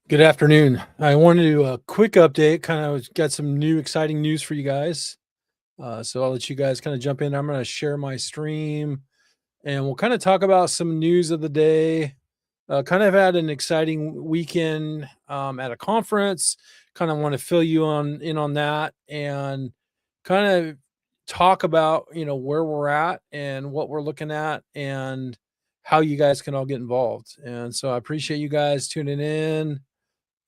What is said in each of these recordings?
Good afternoon. I wanted to do a quick update. Kind of got some new exciting news for you guys. So I'll let you guys kind of jump in. I'm going to share my stream and we'll kind of talk about some news of the day. Kind of had an exciting weekend at a conference. Kind of want to fill you on in on that and kind of talk about where we're at and what we're looking at and how you guys can all get involved. And so I appreciate you guys tuning in.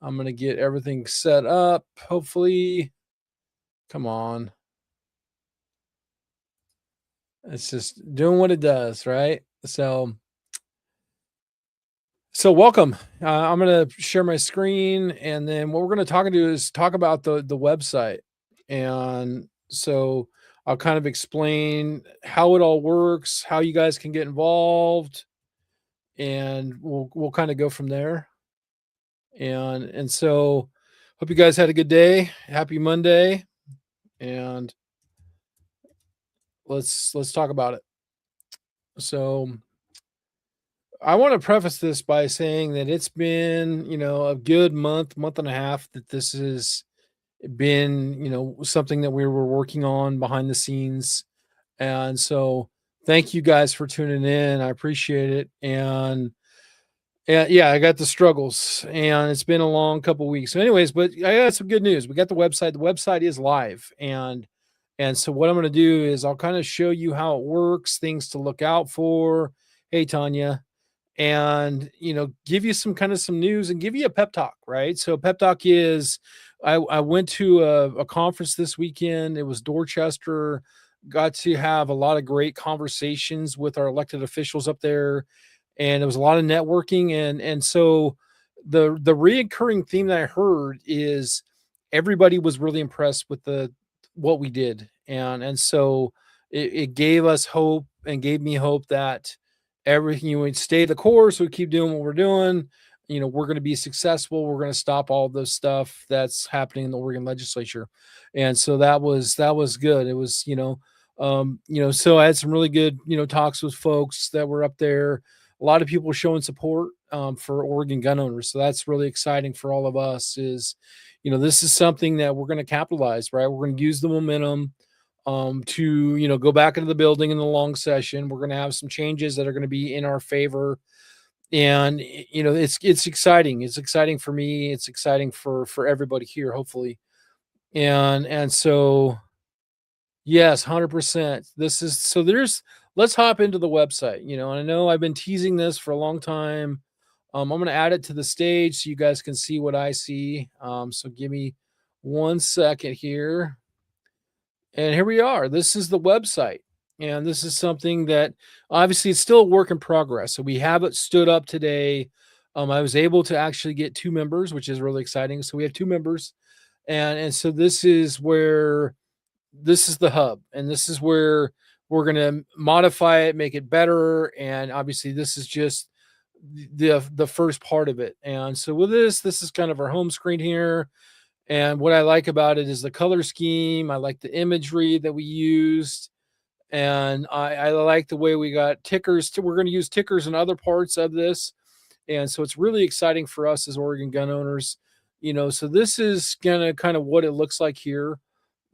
I'm gonna get everything set up, hopefully. Come on. It's just doing what it does, right? So welcome. I'm gonna share my screen, and then what we're gonna talk to do is talk about the website. And so I'll kind of explain how it all works, how you guys can get involved, and we'll kind of go from there. And so hope you guys had a good day. Happy Monday, and let's talk about it. So I want to preface this by saying that it's been, a good month and a half that this has been, something that we were working on behind the scenes. And so thank you guys for tuning in. I appreciate it. And yeah, I got the struggles and it's been a long couple weeks. So anyways, but I got some good news. We got the website. The website is live. And so what I'm going to do is I'll kind of show you how it works, things to look out for. Hey Tanya, and give you some news and give you a pep talk, right? So pep talk is I went to a conference this weekend. It was Dorchester. Got to have a lot of great conversations with our elected officials up there, and there was a lot of networking. And so the reoccurring theme that I heard is everybody was really impressed with the what we did. And so it gave us hope and gave me hope that everything you would stay the course, we keep doing what we're doing. We're going to be successful. We're going to stop all the stuff that's happening in the Oregon legislature. And so that was good. It was, so I had some really good, talks with folks that were up there. A lot of people showing support for Oregon gun owners. So that's really exciting for all of us is, this is something that we're going to capitalize, right? We're going to use the momentum to go back into the building in the long session. We're going to have some changes that are going to be in our favor, and it's exciting. It's exciting for me. It's exciting for everybody here, hopefully. And so yes, 100%. This is so there's let's hop into the website. And I know I've been teasing this for a long time. I'm going to add it to the stage so you guys can see what I see. So give me 1 second here. And here we are. This is the website. And this is something that obviously it's still a work in progress. So we have it stood up today. I was able to actually get two members, which is really exciting. So we have two members. And so this is the hub. And this is where we're going to modify it, make it better. And obviously this is just the first part of it. And so with this is kind of our home screen here. And what I like about it is the color scheme. I like the imagery that we used. And I like the way we got tickers. We're going to use tickers in other parts of this. And so it's really exciting for us as Oregon gun owners. So this is going to kind of what it looks like here.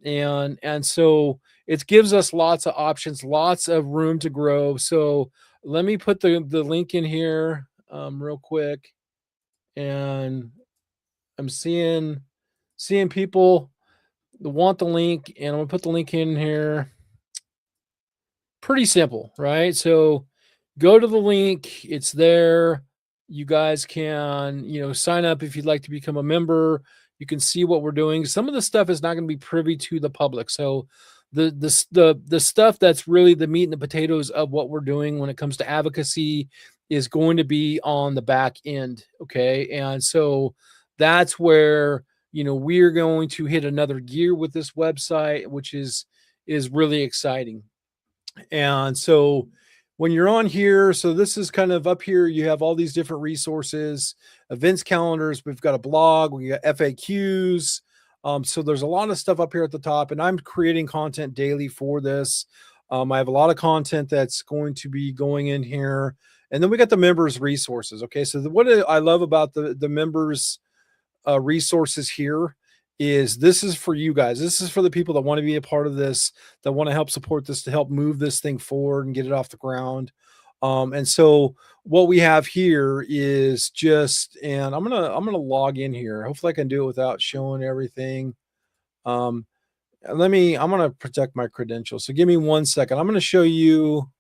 And so it gives us lots of options, lots of room to grow. So let me put the link in here real quick. And I'm seeing people that want the link, and I'm gonna put the link in here. Pretty simple, right? So go to the link, it's there. You guys can, sign up if you'd like to become a member. You can see what we're doing. Some of the stuff is not going to be privy to the public. So the stuff that's really the meat and the potatoes of what we're doing when it comes to advocacy is going to be on the back end. Okay. And so that's where we're going to hit another gear with this website, which is really exciting. And so when you're on here, so this is kind of up here, you have all these different resources, events calendars. We've got a blog, we got FAQs. So there's a lot of stuff up here at the top, and I'm creating content daily for this. I have a lot of content that's going to be going in here. And then we got the members resources. Okay. So what I love about the members resources here is this is for you guys. This is for the people that want to be a part of this, that want to help support this, to help move this thing forward and get it off the ground. And so what we have here is just, and I'm gonna log in here. Hopefully I can do it without showing everything. Um, I'm gonna protect my credentials. So give me 1 second. I'm gonna show you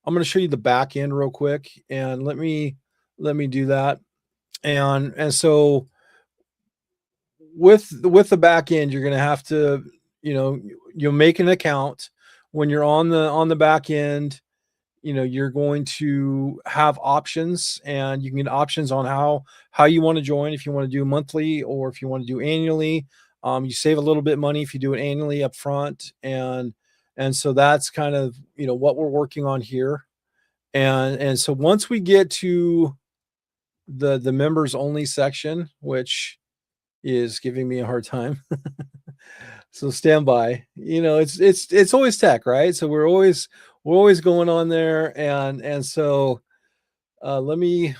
the back end real quick, and let me do that. And so with the back end, you're gonna have to, you'll make an account. When you're on the back end, you're going to have options, and you can get options on how you want to join, if you want to do monthly or if you want to do annually. You save a little bit money if you do it annually up front, and so that's kind of, what we're working on here. And so once we get to the members only section, which is giving me a hard time. So stand by. It's always tech, right? So we're always going on there, and so let me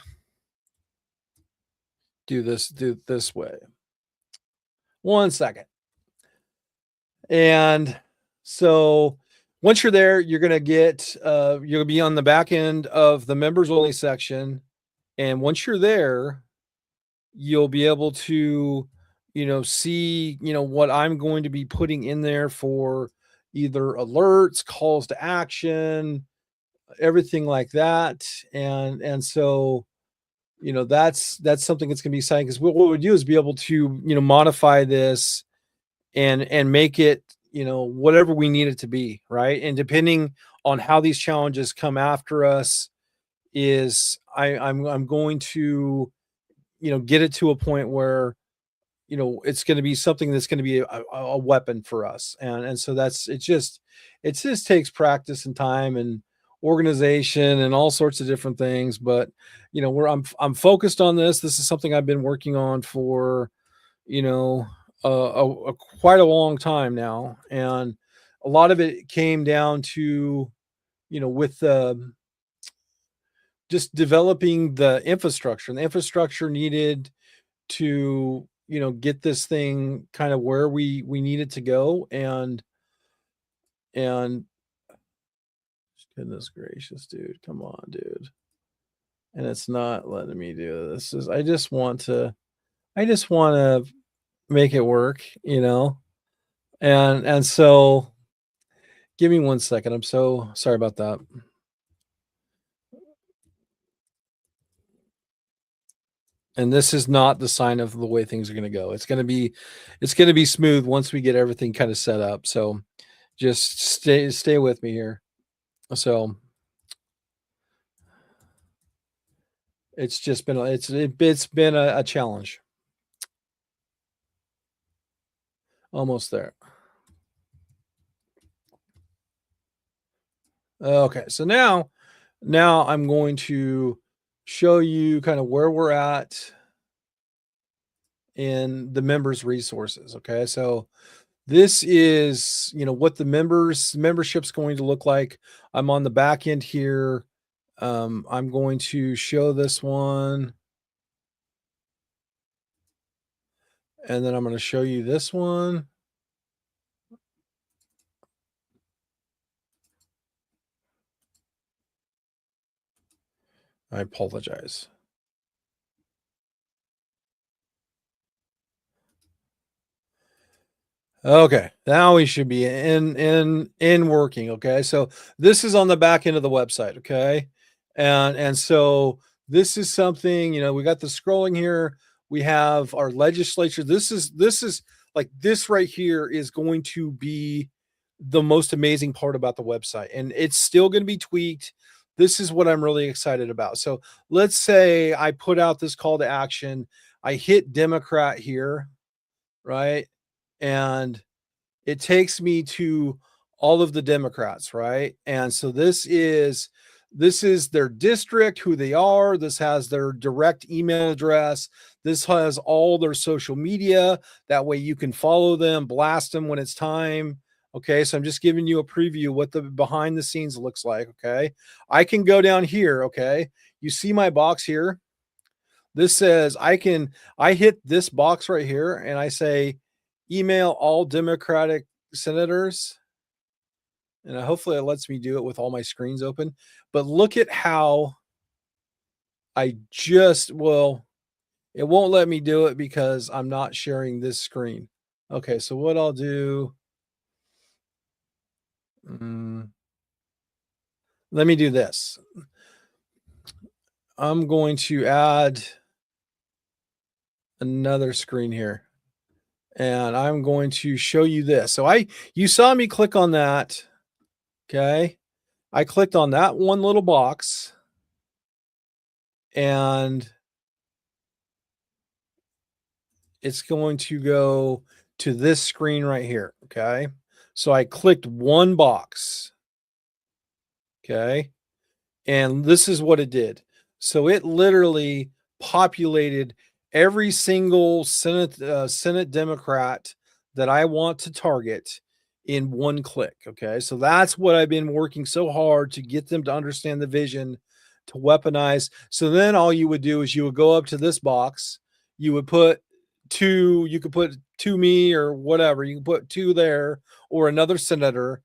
do this way. 1 second. And so once you're there, you're gonna get you'll be on the back end of the members only section. And once you're there, you'll be able to, see, what I'm going to be putting in there for either alerts, calls to action, everything like that. And so, that's something that's going to be exciting, because what we do is be able to, modify this and make it, whatever we need it to be, right? And depending on how these challenges come after us, is I'm going to, get it to a point where, it's going to be something that's going to be a weapon for us. And so it just takes practice and time and organization and all sorts of different things. But, I'm focused on this. This is something I've been working on for, you know, quite a long time now. And a lot of it came down to, with just developing the infrastructure, and the infrastructure needed to, get this thing kind of where we need it to go. And goodness gracious, dude, come on, dude. And it's not letting me do this. I just want to make it work, and so give me 1 second. I'm so sorry about that. And this is not the sign of the way things are going to go. It's going to be smooth once we get everything kind of set up. So just stay with me here. So it's just been it's been a challenge. Almost there. Okay, so now I'm going to show you kind of where we're at in the members resources. Okay, so this is, what the membership's going to look like. I'm on the back end here. I'm going to show this one, and then I'm going to show you this one. I apologize. Okay, now we should be in working. Okay, so this is on the back end of the website. Okay, and so this is something, we got the scrolling here. We have our legislature. This is like, this right here is going to be the most amazing part about the website, and it's still going to be tweaked. This is what I'm really excited about. So let's say I put out this call to action. I hit Democrat here, right? And it takes me to all of the Democrats, right? And so this is their district, who they are. This has their direct email address. This has all their social media. That way you can follow them, blast them when it's time. Okay, so I'm just giving you a preview of what the behind the scenes looks like. Okay, I can go down here. Okay, you see my box here. This says I hit this box right here and I say email all Democratic senators, and hopefully it lets me do it with all my screens open. But look at how I just well, it won't let me do it because I'm not sharing this screen. Okay, so what I'll do, mm, let me do this. I'm going to add another screen here, and I'm going to show you this. So you saw me click on that, okay? I clicked on that one little box, and it's going to go to this screen right here, okay? So I clicked one box, okay? And this is what it did. So it literally populated every single Senate Democrat that I want to target in one click. Okay. So that's what I've been working so hard to get them to understand the vision to weaponize. So then all you would do is you would go up to this box, you would put two, you could put to me or whatever, you can put two there or another senator,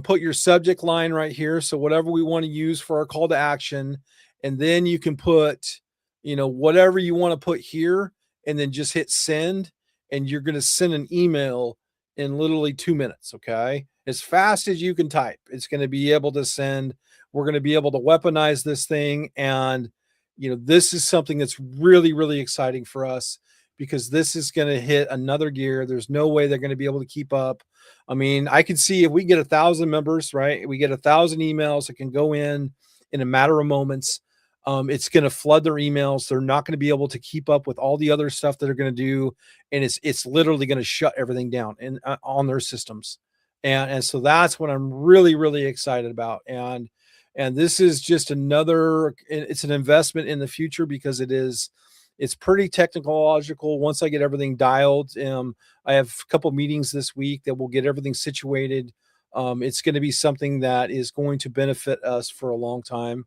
put your subject line right here. So whatever we want to use for our call to action, and then you can put, whatever you want to put here, and then just hit send, and you're going to send an email in literally 2 minutes. Okay, as fast as you can type, it's going to be able to send. We're going to be able to weaponize this thing, and this is something that's really, really exciting for us because this is going to hit another gear. There's no way they're going to be able to keep up. I mean, I could see if we get 1,000 members, right? We get 1,000 emails that can go in a matter of moments. It's going to flood their emails. They're not going to be able to keep up with all the other stuff that they're going to do, and it's literally going to shut everything down and on their systems. And so that's what I'm really, really excited about. And this is just another. It's an investment in the future because it's pretty technological. Once I get everything dialed, I have a couple meetings this week that will get everything situated. It's going to be something that is going to benefit us for a long time.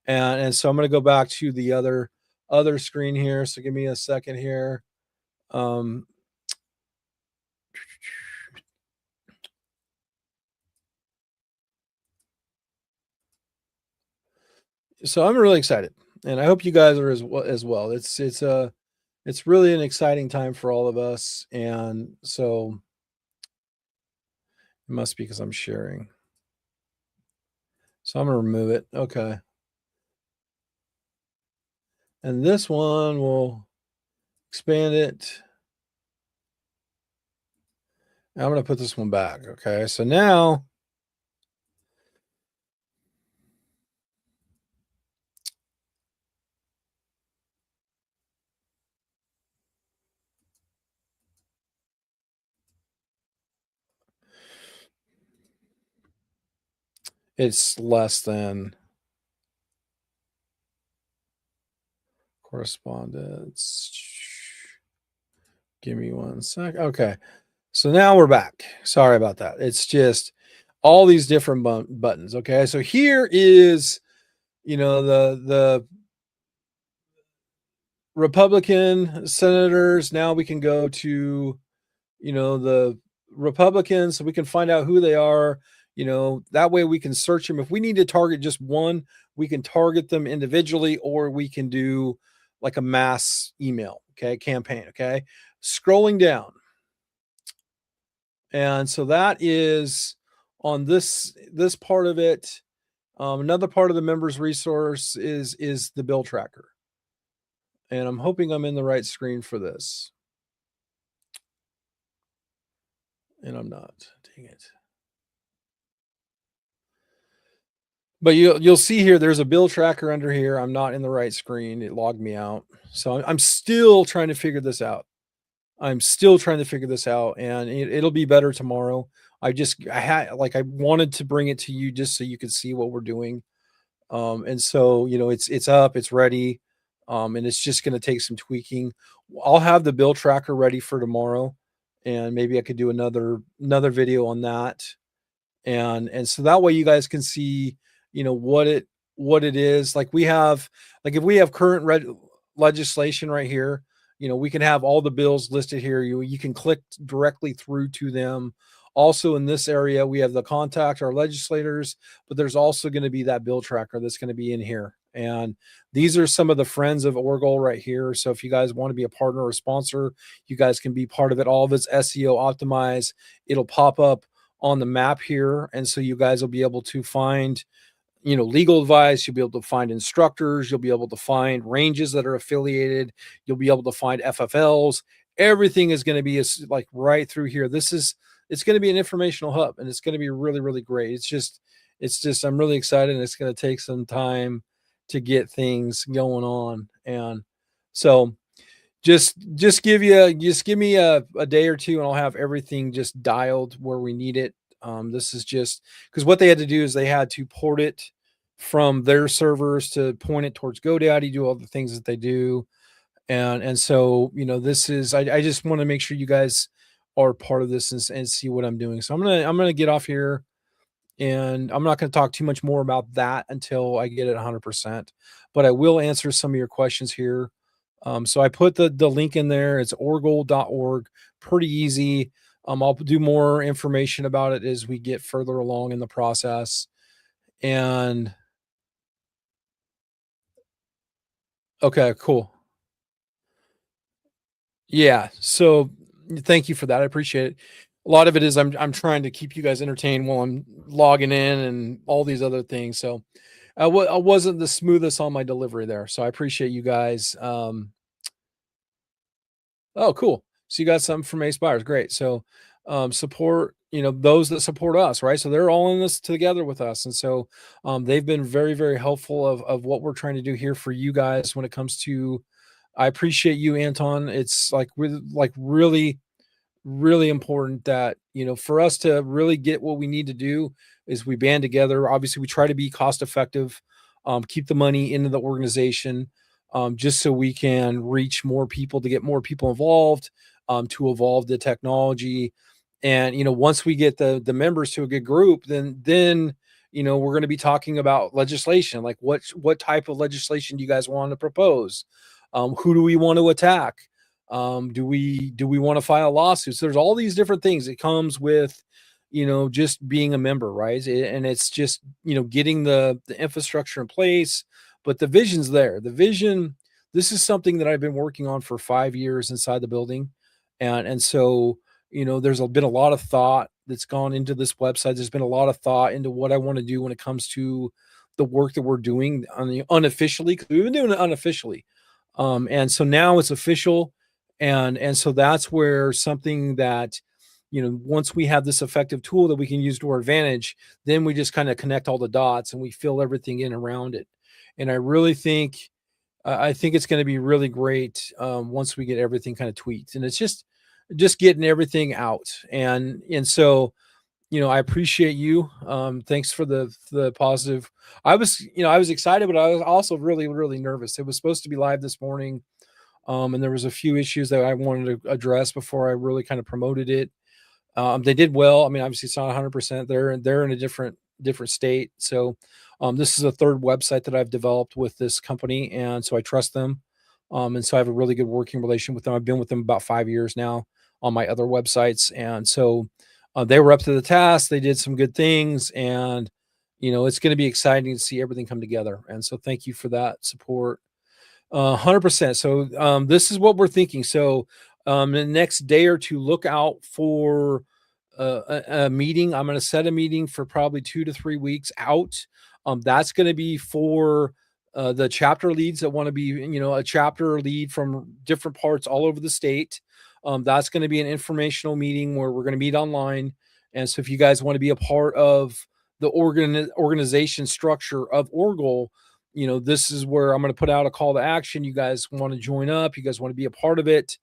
And so I'm going to go back to the other screen here. So give me a second here. Um, so I'm really excited, and I hope you guys are as well. It's really an exciting time for all of us, and so it must be because I'm sharing. So I'm going to remove it. Okay. And this one will expand it. I'm going to put this one back. Okay. So now it's less than correspondence. Give me one sec. Okay. So now we're back. Sorry about that. It's just all these different buttons. Okay. So here is, the Republican senators. Now we can go to, the Republicans so we can find out who they are. That way we can search them. If we need to target just one, we can target them individually, or we can do like a mass email, okay, campaign, okay. Scrolling down. And so that is on this part of it. Another part of the members resource is the bill tracker. And I'm hoping I'm in the right screen for this. And I'm not. Dang it. But you'll see here, there's a bill tracker under here. I'm not in the right screen. It logged me out. So I'm still trying to figure this out. I'm still trying to figure this out, and it'll be better tomorrow. I wanted to bring it to you just so you could see what we're doing. And so, it's up, it's ready. And it's just going to take some tweaking. I'll have the bill tracker ready for tomorrow, and maybe I could do another video on that. And so that way you guys can see, what it is. Like if we have current legislation right here. We can have all the bills listed here. You can click directly through to them. Also in this area, we have the contact our legislators, but there's also going to be that bill tracker that's going to be in here. And these are some of the friends of Orgoal right here. So if you guys want to be a partner or sponsor, you guys can be part of it. All of it's SEO optimized. It'll pop up on the map here. And so you guys will be able to find legal advice. You'll be able to find instructors. You'll be able to find ranges that are affiliated. You'll be able to find FFLs. Everything is going to be like right through here. It's going to be an informational hub, and it's going to be really, really great. It's just, I'm really excited, and it's going to take some time to get things going on. And so just give me a day or two, and I'll have everything just dialed where we need it. This is just because what they had to do is they had to port it from their servers to point it towards GoDaddy, do all the things that they do. And so, this is, I just want to make sure you guys are part of this and see what I'm doing. So I'm gonna get off here, and I'm not going to talk too much more about that until I get it 100%. But I will answer some of your questions here. So I put the link in there. It's orgoal.org. Pretty easy. I'll do more information about it as we get further along in the process. And okay, cool. Yeah. So thank you for that. I appreciate it. A lot of it is I'm trying to keep you guys entertained while I'm logging in and all these other things. So I wasn't the smoothest on my delivery there. So I appreciate you guys. Oh, cool. So you got something from Ace Buyers. Great. So support, those that support us, right? So they're all in this together with us. And so they've been very, very helpful of what we're trying to do here for you guys when it comes to, I appreciate you, Anton. It's like really, really important that, for us to really get what we need to do is we band together. Obviously we try to be cost effective, keep the money into the organization, just so we can reach more people, to get more people involved, to evolve the technology. And once we get the members to a good group, then we're going to be talking about legislation. Like what type of legislation do you guys want to propose? Who do we want to attack? Do we want to file lawsuits? There's all these different things. It comes with just being a member, right? And it's just getting the infrastructure in place. But the vision's there. The vision, this is something that I've been working on for 5 years inside the building. And so, there's been a lot of thought that's gone into this website. There's been a lot of thought into what I want to do when it comes to the work that we're doing on the unofficially, because we've been doing it unofficially. And so now it's official. And so that's where something that, once we have this effective tool that we can use to our advantage, then we just kind of connect all the dots and we fill everything in around it. And I really think, I think it's going to be really great once we get everything kind of tweaked. And it's just getting everything out. And so, I appreciate you. Thanks for the positive. I was excited, but I was also really, really nervous. It was supposed to be live this morning. And there was a few issues that I wanted to address before I really kind of promoted it. They did well. I mean, obviously it's not 100%. They're in a different state. So this is a third website that I've developed with this company, and so I trust them. And so I have a really good working relation with them. I've been with them about 5 years now on my other websites, and so they were up to the task. They did some good things, and it's going to be exciting to see everything come together. And so thank you for that support. 100%. So this is what we're thinking. So the next day or two, look out for a meeting. I'm going to set a meeting for probably 2 to 3 weeks out. That's going to be for the chapter leads that want to be, a chapter lead from different parts all over the state. That's going to be an informational meeting where we're going to meet online. And so if you guys want to be a part of the organization structure of Orgoal, this is where I'm going to put out a call to action. You guys want to join up, you guys want to be a part of it.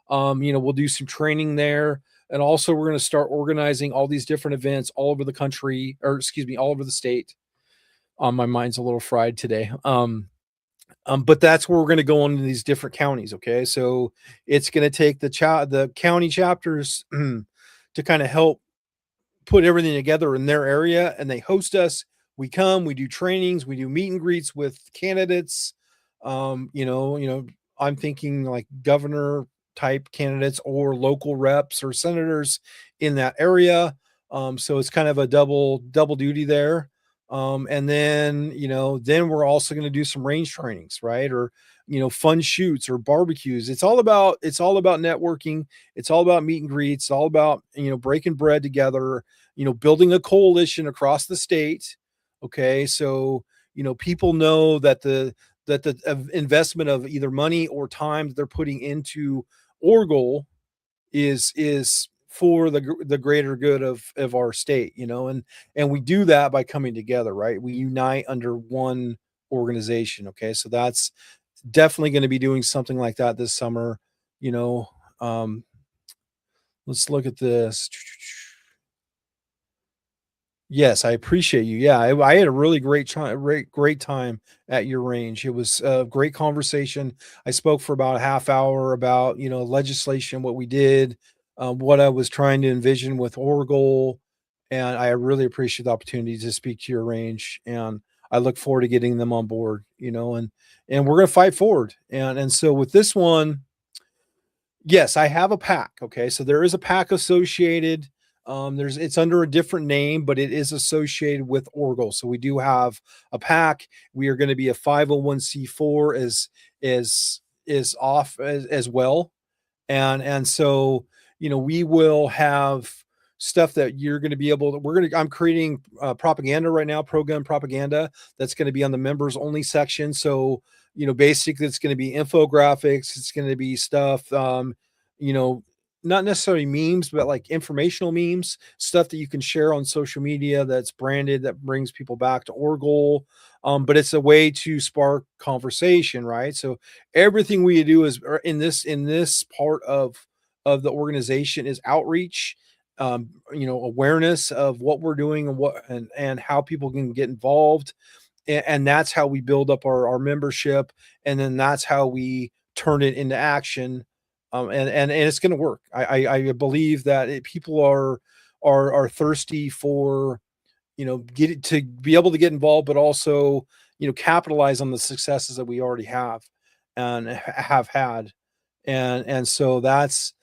We'll do some training there. And also we're going to start organizing all these different events all over the country, or excuse me, all over the state. My mind's a little fried today. But that's where we're going to go into these different counties. Okay. So it's going to take the county chapters to kind of help put everything together in their area, and they host us. We come, we do trainings, we do meet and greets with candidates. I'm thinking like governor type candidates or local reps or senators in that area. So it's kind of a double duty there. And then, then we're also going to do some range trainings, right? Or, fun shoots or barbecues. It's all about networking. It's all about meet and greets. It's all about, breaking bread together, building a coalition across the state. Okay. So, people know that the investment of either money or time that they're putting into Orgoal is for the greater good of our state, and we do that by coming together, right? We unite under one organization. Okay, so that's definitely going to be doing something like that this summer. You know, um, let's look at this. Yes, I appreciate you. Yeah, I had a really great time at your range. It was a great conversation. I spoke for about a half hour about, legislation, what we did, what I was trying to envision with Orgoal, and I really appreciate the opportunity to speak to your range. And I look forward to getting them on board, and we're gonna fight forward. And so with this one, yes, I have a pack. Okay, so there is a pack associated. It's under a different name, but it is associated with Orgoal. So we do have a pack. We are going to be a 501c4 is off as well, and so we will have stuff that you're going to be able to I'm creating propaganda right now, pro gun propaganda, that's going to be on the members only section. So basically it's going to be infographics, it's going to be stuff, you know not necessarily memes, but like informational memes, stuff that you can share on social media that's branded, that brings people back to Orgoal. But it's a way to spark conversation, right? So everything we do is in this part of the organization is outreach, awareness of what we're doing and and how people can get involved, and that's how we build up our membership, and then that's how we turn it into action. And it's going to work. I believe that people are thirsty for, get it, to be able to get involved, but also capitalize on the successes that we already have and have had. And so that's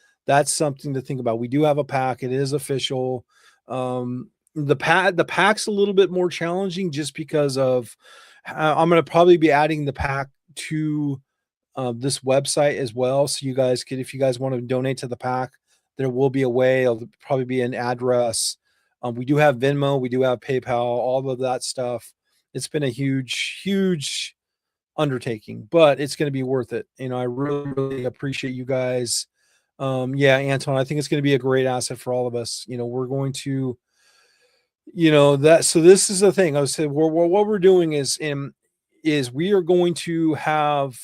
something to think about. We do have a pack. It is official. The pack's a little bit more challenging just because of, I'm going to probably be adding the pack to this website as well. So you guys could, if you guys want to donate to the pack, there will be a way. It'll probably be an address. We do have Venmo, we do have PayPal, all of that stuff. It's been a huge undertaking, but it's going to be worth it. I really appreciate you guys. Yeah, Anton, I think it's going to be a great asset for all of us. We're going to, that. So this is the thing I was saying. What we're doing is we are going to have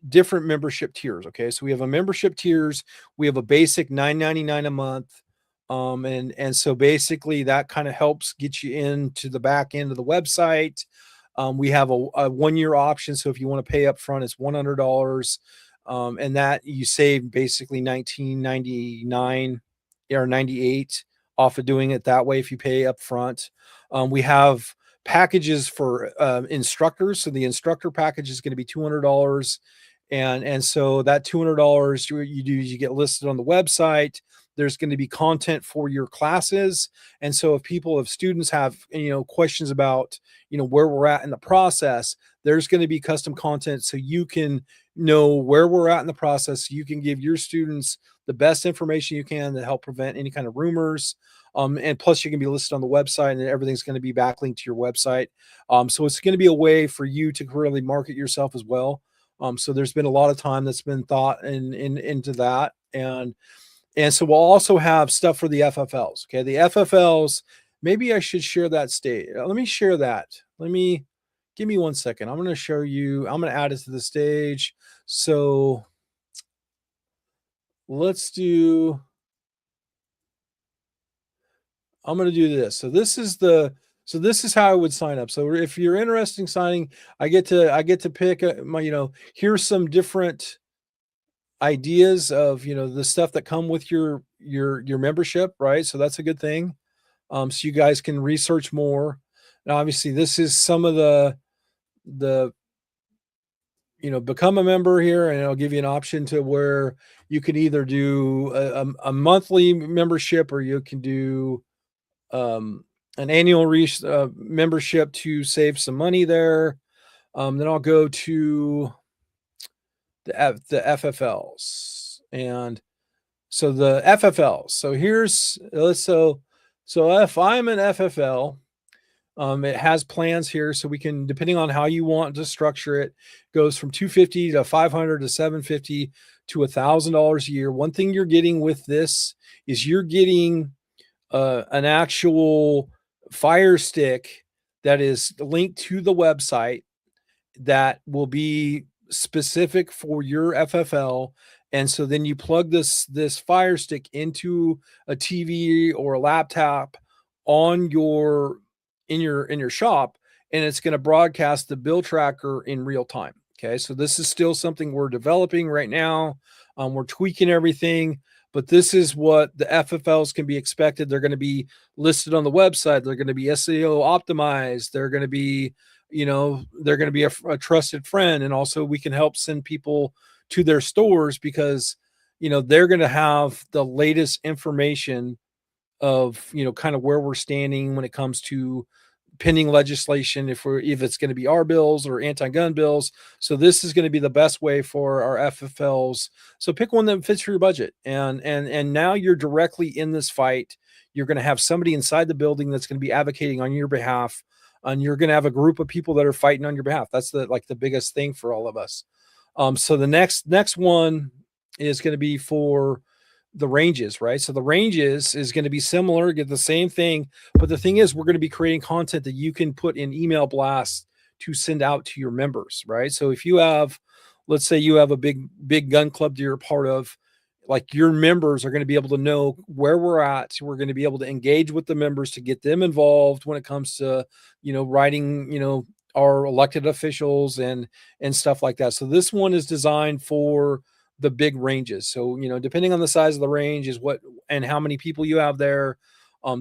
different membership tiers. Okay, so we have a membership tiers. We have a basic 9.99 a month, and so basically that kind of helps get you into the back end of the website. We have a 1 year option, so if you want to pay up front, it's $100, and that you save basically 19.99 or 98 off of doing it that way if you pay up front. We have packages for instructors, so the instructor package is going to be $200, and so that $200 you get listed on the website. There's going to be content for your classes, and so if students have questions about where we're at in the process, there's going to be custom content so you can know where we're at in the process, so you can give your students the best information you can to help prevent any kind of rumors. And plus you can be listed on the website, and everything's going to be backlinked to your website. So it's going to be a way for you to really market yourself as well. So there's been a lot of time that's been thought into that. And so we'll also have stuff for the FFLs. Okay. The FFLs, maybe I should share that stage. Let me share that. Give me 1 second. I'm going to show you, I'm going to add it to the stage. So I'm going to do this. So this is how I would sign up. So if you're interested in signing, I get to pick here's some different ideas of, the stuff that come with your membership, right? So that's a good thing. So you guys can research more. Now, obviously, this is some of the become a member here, and it'll give you an option to where you can either do a monthly membership, or you can do um, an annual membership to save some money there. Then I'll go to the FFLs, and so the FFLs. So here's so if I'm an FFL, it has plans here, so we can, depending on how you want to structure it, goes from 250 to 500 to 750 to $1,000 a year. One thing you're getting with this is you're getting an actual Fire Stick that is linked to the website that will be specific for your FFL. And so then you plug this Fire Stick into a TV or a laptop on your in your shop, and it's going to broadcast the bill tracker in real time. Okay, so this is still something we're developing right now. We're tweaking everything, but this is what the FFLs can be expected. They're going to be listed on the website. They're going to be SEO optimized. They're going to be, they're going to be a trusted friend. And also we can help send people to their stores because, they're going to have the latest information of, kind of where we're standing when it comes to pending legislation, if it's going to be our bills or anti-gun bills. So this is going to be the best way for our FFLs. So pick one that fits for your budget. And now you're directly in this fight. You're going to have somebody inside the building that's going to be advocating on your behalf, and you're going to have a group of people that are fighting on your behalf. That's the biggest thing for all of us. So the next one is going to be for the ranges, right? So the ranges is going to be similar, get the same thing, but the thing is, we're going to be creating content that you can put in email blasts to send out to your members, right? So if you have, let's say you have a big gun club that you're a part of, like, your members are going to be able to know where we're at. So we're going to be able to engage with the members to get them involved when it comes to, writing, our elected officials and stuff like that. So this one is designed for the big ranges. So, depending on the size of the range is what, and how many people you have there.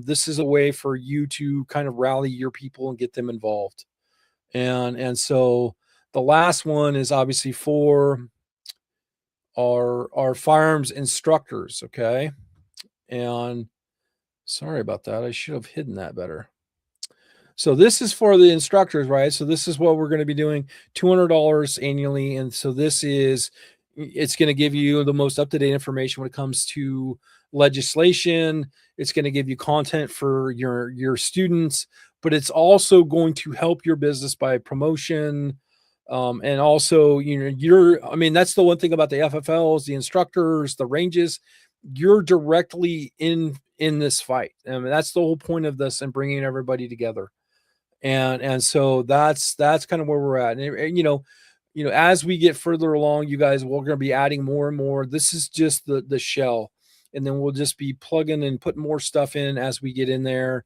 This is a way for you to kind of rally your people and get them involved. And so the last one is obviously for our firearms instructors. Okay. And sorry about that. I should have hidden that better. So this is for the instructors, right? So this is what we're going to be doing, $200 annually. And so it's going to give you the most up-to-date information when it comes to legislation. It's going to give you content for your students, but it's also going to help your business by promotion. And also, that's the one thing about the FFLs, the instructors, the ranges, you're directly in this fight. I mean, that's the whole point of this and bringing everybody together. And so that's kind of where we're at. And, as we get further along, you guys, we're going to be adding more and more. This is just the shell, and then we'll just be plugging and putting more stuff in as we get in there.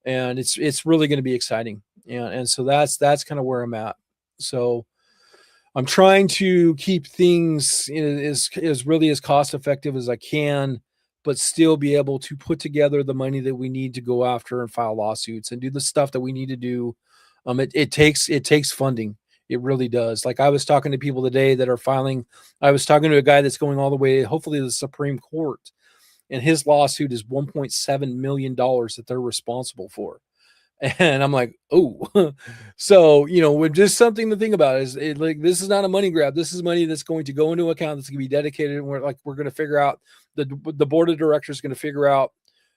And it's really going to be exciting. And so that's kind of where I'm at. So I'm trying to keep things as really as cost effective as I can, but still be able to put together the money that we need to go after and file lawsuits and do the stuff that we need to do. It takes funding. It really does. Like, I was talking to people today that are filing. I was talking to a guy that's going all the way, hopefully, to the Supreme Court, and his lawsuit is $1.7 million that they're responsible for. And I'm like, oh, so, with just something to think about is this is not a money grab. This is money that's going to go into an account that's going to be dedicated. And we're going to figure out, the board of directors is going to figure out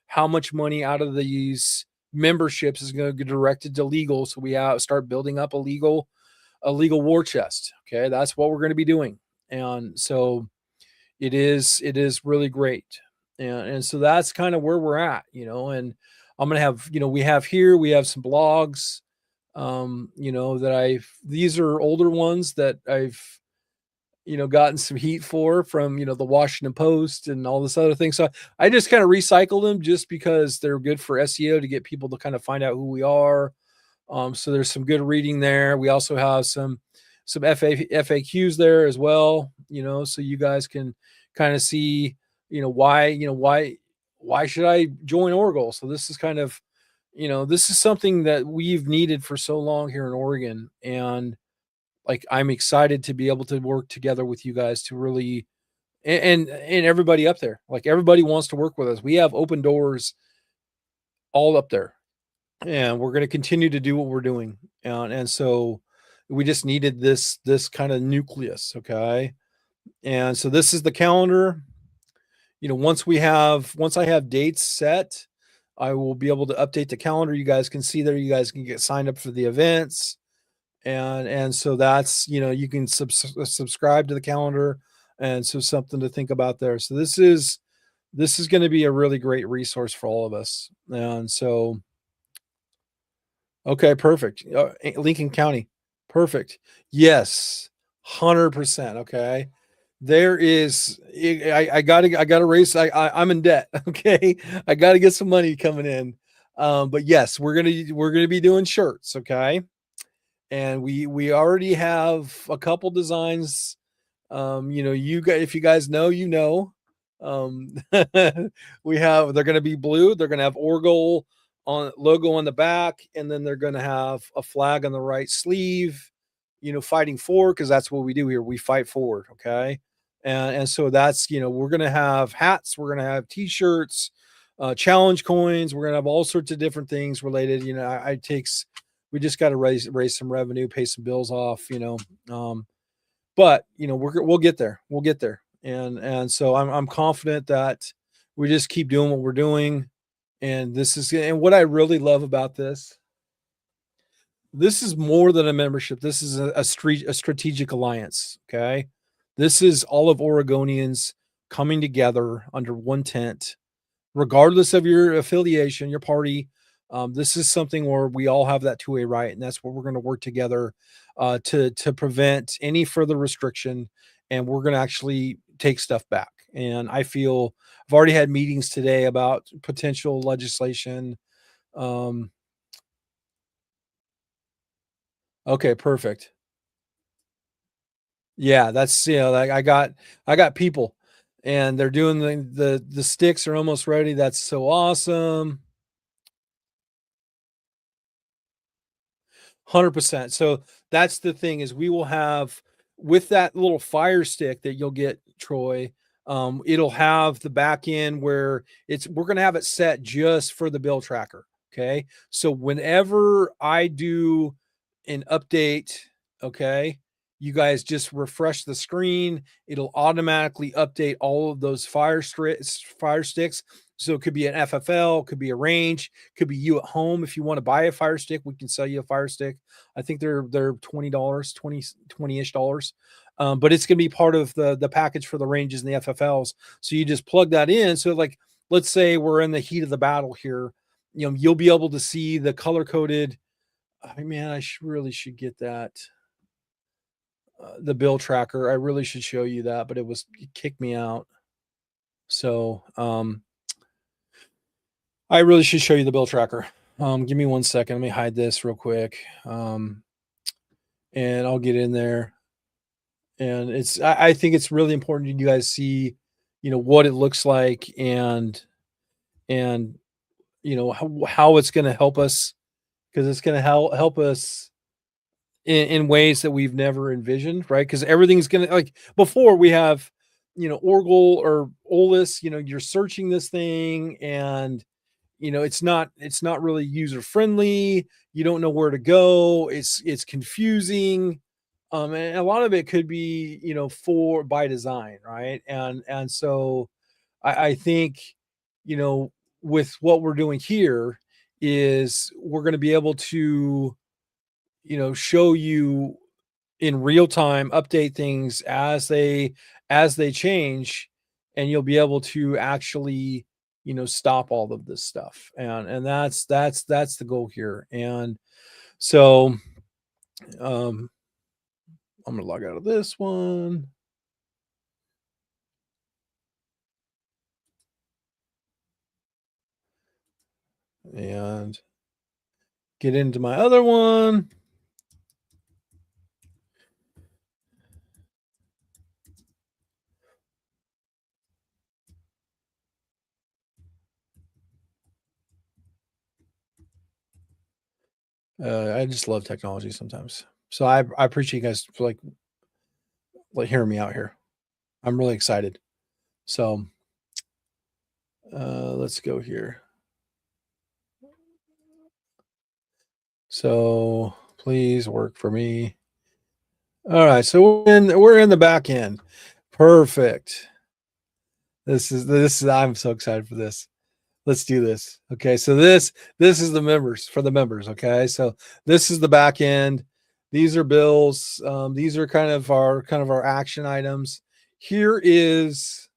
how much money out of these memberships is going to get directed to legal. So we start building up a legal war chest. Okay. That's what we're going to be doing. And so it is really great. And so that's kind of where we're at, and I'm going to have, we have some blogs, these are older ones that I've, gotten some heat from, the Washington Post and all this other thing. So I just kind of recycle them just because they're good for SEO to get people to kind of find out who we are. So there's some good reading there. We also have some FAQs there as well, so you guys can kind of see, why should I join Orgoal? So this is kind of, this is something that we've needed for so long here in Oregon. And like, I'm excited to be able to work together with you guys to really and everybody up there. Like, everybody wants to work with us. We have open doors all up there, and we're gonna continue to do what we're doing. And so we just needed this kinda nucleus, okay? And so this is the calendar. Once I have dates set, I will be able to update the calendar. You guys can see there. You guys can get signed up for the events, and so that's you can subscribe to the calendar, and so something to think about there. So this is going to be a really great resource for all of us. And so okay, perfect. Lincoln County, perfect. Yes, 100%. Okay. There is I gotta raise I'm in debt, okay? I gotta get some money coming in. But yes, we're gonna be doing shirts, okay? And we already have a couple designs. You guys, if you guys know, you know. Um, they're gonna be blue, they're gonna have Orgoal on logo on the back, and then they're gonna have a flag on the right sleeve, fighting forward, because that's what we do here. We fight forward, okay? And so that's we're gonna have hats, we're gonna have t-shirts, challenge coins, we're gonna have all sorts of different things related. It takes we just got to raise some revenue, pay some bills off. But we'll get there. We'll get there. And so I'm confident that we just keep doing what we're doing. And what I really love about this is more than a membership. This is a strategic alliance. Okay. This is all of Oregonians coming together under one tent, regardless of your affiliation, your party. This is something where we all have that two-way right, and that's what we're going to work together to prevent any further restriction, and we're going to actually take stuff back. And I feel I've already had meetings today about potential legislation. Um, okay, perfect. Yeah, that's like I got people, and they're doing the sticks are almost ready. That's so awesome. 100%. So that's the thing is we will have with that little fire stick that you'll get, Troy, it'll have the back end where we're gonna have it set just for the bill tracker. Okay. So whenever I do an update, okay, you guys just refresh the screen, it'll automatically update all of those fire sticks. So it could be an FFL, could be a range, could be you at home. If you want to buy a fire stick, we can sell you a fire stick. I think they're $20, 20-ish dollars. But it's gonna be part of the package for the ranges and the FFLs. So you just plug that in. So like let's say we're in the heat of the battle here, you'll be able to see the color coded. I mean, man, really should get that. The bill tracker. I really should show you that, but it kicked me out. So I really should show you the bill tracker. Give me 1 second. Let me hide this real quick. And I'll get in there. And I think it's really important you guys see, what it looks like, and how it's going to help us, because it's going to help us in ways that we've never envisioned, right? Because everything's going to, like, before we have, Orgel or Olus, you're searching this thing, and it's not really user friendly. You don't know where to go. It's confusing. And a lot of it could be, for by design, right? And so I think, you know, with what we're doing here is we're going to be able to, show you in real time, update things as they change, and you'll be able to actually, stop all of this stuff. And that's the goal here. And so um I'm gonna log out of this one and get into my other one. I just love technology sometimes. So I appreciate you guys for like hearing me out here. I'm really excited. So let's go here. So please work for me. All right, so we're in the back end. Perfect. This is I'm so excited for this. Let's do this. Okay, so this is the members for the members. Okay, so this is the back end. These are bills. These are kind of our action items. Here is,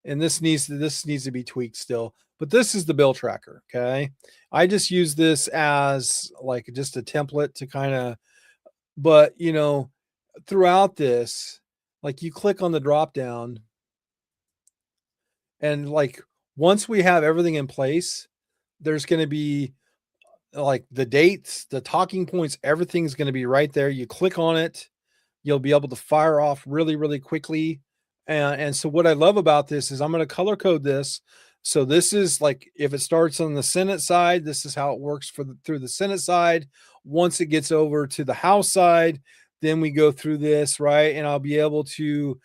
and this needs to be tweaked still, but this is the bill tracker. Okay, I just use this as like just a template to kind of, but throughout this, like you click on the drop down, and like once we have everything in place, there's going to be like the dates, the talking points, everything's going to be right there. You click on it, you'll be able to fire off really, really quickly. And so what I love about this is I'm going to color code this. So this is like if it starts on the Senate side, this is how it works through the Senate side. Once it gets over to the House side, then we go through this, right? And I'll be able to,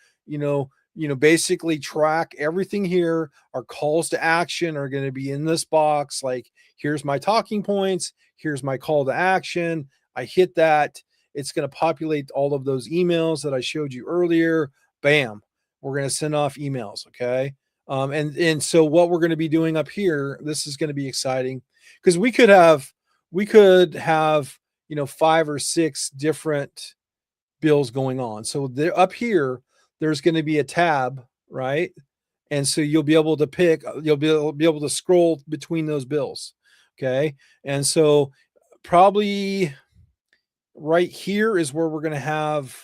basically track everything here. Our calls to action are going to be in this box. Like, here's my talking points, here's my call to action. I hit that, it's going to populate all of those emails that I showed you earlier. Bam, we're going to send off emails. Okay. And so what we're going to be doing up here, this is going to be exciting because we could have 5 or 6 different bills going on. So there up here, there's going to be a tab, right? And so you'll be able to you'll be able to scroll between those bills. Okay. And so probably right here is where we're going to have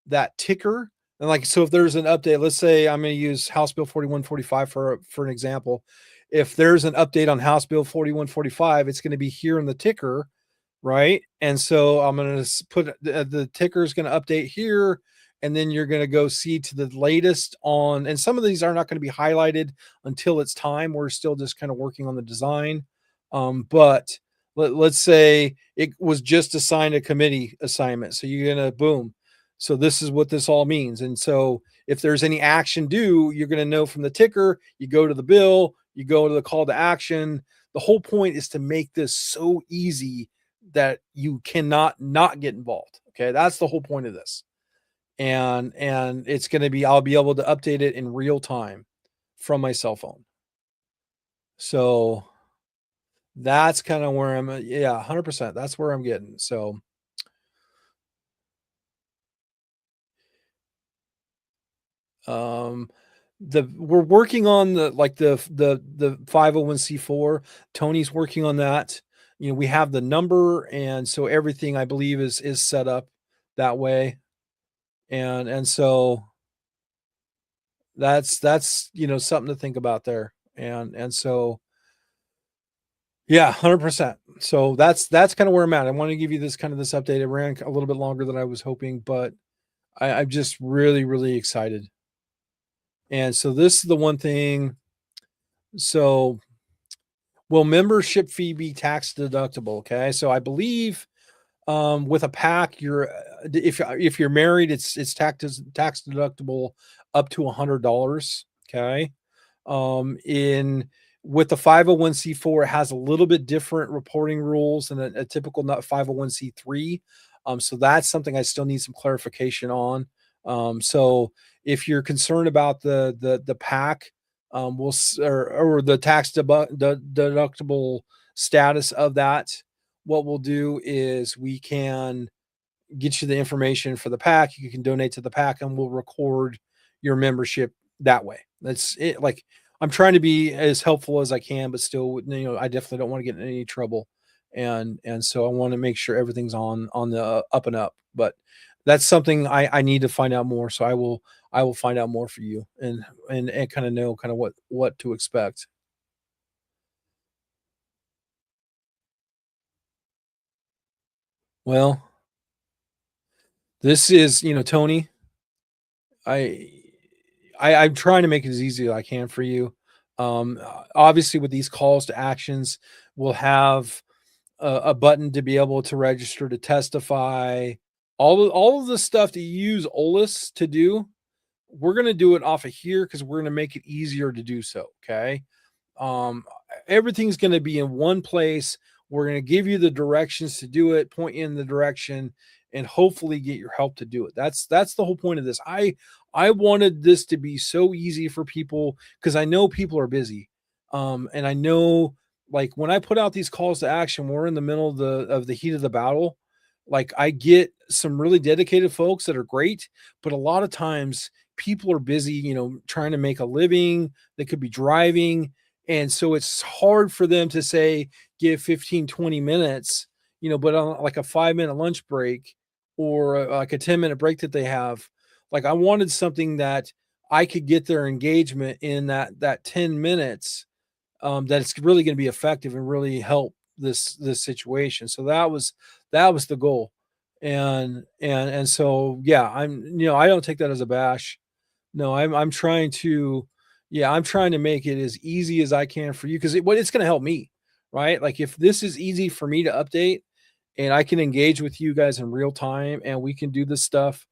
that ticker. And like, so if there's an update, let's say I'm going to use House Bill 4145 for an example. If there's an update on House Bill 4145, it's going to be here in the ticker, right? And so I'm going to put the ticker is going to update here, and then you're going to go see to the latest on. And some of these are not going to be highlighted until it's time. We're still just kind of working on the design. But let's say it was just assigned a committee assignment. So you're going to boom. So this is what this all means. And so if there's any action due, you're going to know from the ticker. You go to the bill, you go to the call to action. The whole point is to make this so easy that you cannot not get involved. Okay, that's the whole point of this. And it's going to be, I'll be able to update it in real time from my cell phone. So that's kind of where I'm at. Yeah, 100%. That's where I'm getting. So um we're working on the 501c4. Tony's working on that. We have the number, and so everything I believe is set up that way. And so that's something to think about there. And so yeah, 100%. So that's kind of where I'm at. I want to give you this update. It ran a little bit longer than I was hoping, but I'm just really, really excited. And so this is the one thing. So will membership fee be tax deductible? Okay. So I believe with a pack, if you're married, it's tax deductible up to $100. Okay. In With the 501c4, it has a little bit different reporting rules than a typical not 501c3. So that's something I still need some clarification on. So if you're concerned about the pack, or the tax deductible status of that, what we'll do is we can get you the information for the pack. You can donate to the pack, and we'll record your membership that way. That's it. Like, I'm trying to be as helpful as I can, but still, I definitely don't want to get in any trouble. And so I want to make sure everything's on the up and up. But that's something I need to find out more. So I will find out more for you, and kind of know kind of what to expect. Well, this is, Tony, I I'm trying to make it as easy as I can for you. Obviously, with these calls to actions, we'll have a button to be able to register to testify. All of the stuff that you use OLS to do, we're gonna do it off of here because we're gonna make it easier to do so. Okay. um Everything's going to be in one place. We're going to give you the directions to do it, point you in the direction, and hopefully get your help to do it. That's the whole point of this. I wanted this to be so easy for people because I know people are busy. And I know, like, when I put out these calls to action, we're in the middle of the heat of the battle. Like, I get some really dedicated folks that are great, but a lot of times people are busy, trying to make a living. They could be driving, and so it's hard for them to say, give 15, 20 minutes, but on like a 5-minute lunch break, or like a 10-minute break that they have. Like, I wanted something that I could get their engagement in that 10 minutes, that it's really going to be effective and really help this situation. So that was the goal. And so, yeah, I don't take that as a bash. No, I'm trying to, yeah, I'm trying to make it as easy as I can for you, because it's going to help me, right? Like, if this is easy for me to update, and I can engage with you guys in real time, and we can do this stuff,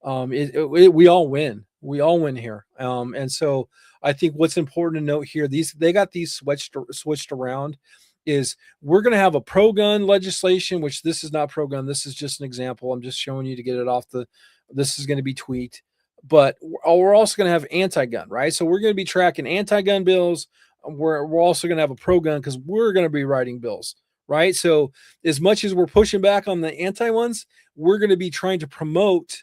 we all win. We all win here. And so I think what's important to note here, they got these switched around. Is we're going to have a pro gun legislation, which this is not pro gun. This is just an example. I'm just showing you to get it off the. This is going to be tweaked, but we're also going to have anti-gun, right? So we're going to be tracking anti-gun bills. We're also going to have a pro gun because we're going to be writing bills, right? So as much as we're pushing back on the anti ones, we're going to be trying to promote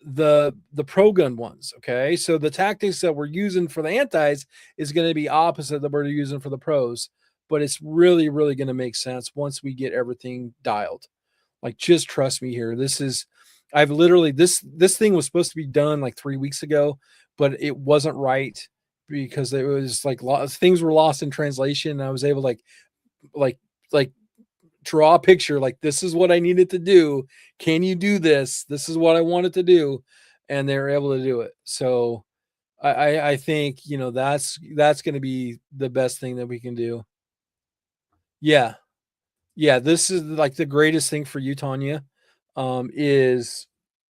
the pro gun ones. Okay, so the tactics that we're using for the antis is going to be opposite that we're using for the pros, but it's really, really going to make sense once we get everything dialed. Like, just trust me here. I've literally, this thing was supposed to be done like 3 weeks ago, but it wasn't right because it was like things were lost in translation. And I was able to like like draw a picture, like, this is what I needed to do. Can you do this? This is what I wanted to do. And they're able to do it. So I think, that's going to be the best thing that we can do. Yeah. Yeah, this is like the greatest thing for you, Tanya, is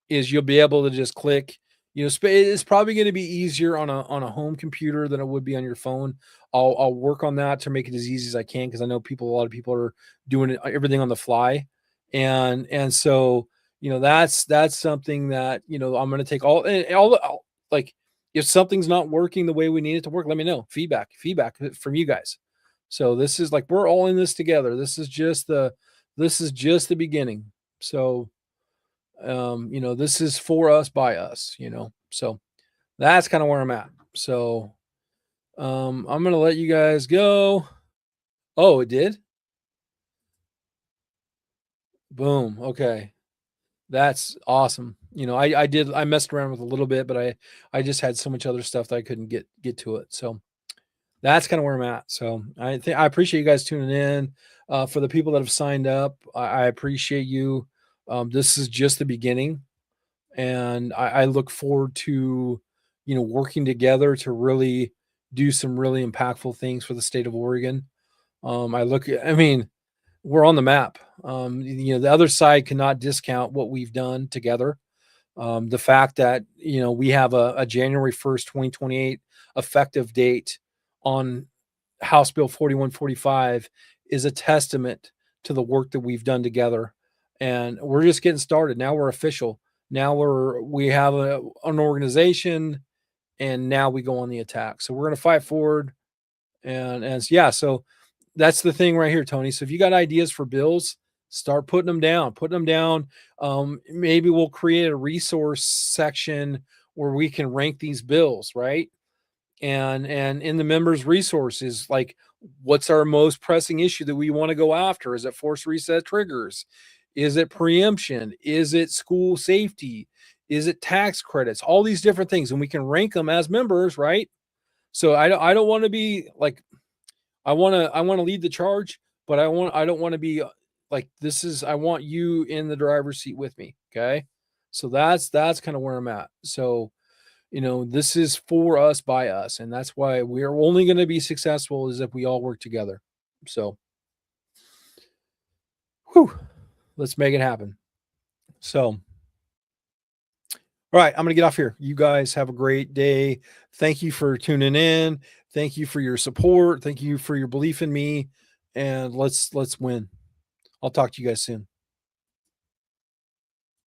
you'll be able to just click. It's probably going to be easier on a home computer than it would be on your phone. I'll work on that to make it as easy as I can, because I know a lot of people are doing everything on the fly, and so, that's something that, I'm going to take like, if something's not working the way we need it to work, let me know. Feedback from you guys. So this is like, we're all in this together. This is just the beginning. So, this is for us by us. So that's kind of where I'm at. So, I'm gonna let you guys go. Oh, it did? Boom. Okay. That's awesome. I messed around with a little bit, but I just had so much other stuff that I couldn't get to it. So that's kind of where I'm at. So I appreciate you guys tuning in. For the people that have signed up, I appreciate you. This is just the beginning, and I look forward to, working together to really do some really impactful things for the state of Oregon. I mean, we're on the map. The other side cannot discount what we've done together. The fact that, we have a January 1st, 2028 effective date on House Bill 4145 is a testament to the work that we've done together. And we're just getting started. Now we're official. Now we have an organization, and now we go on the attack. So we're going to fight forward. And yeah, so that's the thing right here, Tony. So if you got ideas for bills, start putting them down. Maybe we'll create a resource section where we can rank these bills, right? And in the members resources, like, what's our most pressing issue that we want to go after? Is it force reset triggers? Is it preemption? Is it school safety? Is it tax credits? All these different things, and we can rank them as members, right? So I don't want to be like, I want to lead the charge, but I don't want to be like, this is, I want you in the driver's seat with me. Okay. So that's kind of where I'm at. So, this is for us by us, and that's why we're only going to be successful is if we all work together. So Whew, let's make it happen. So, all right, I'm going to get off here. You guys have a great day. Thank you for tuning in. Thank you for your support. Thank you for your belief in me. And let's win. I'll talk to you guys soon.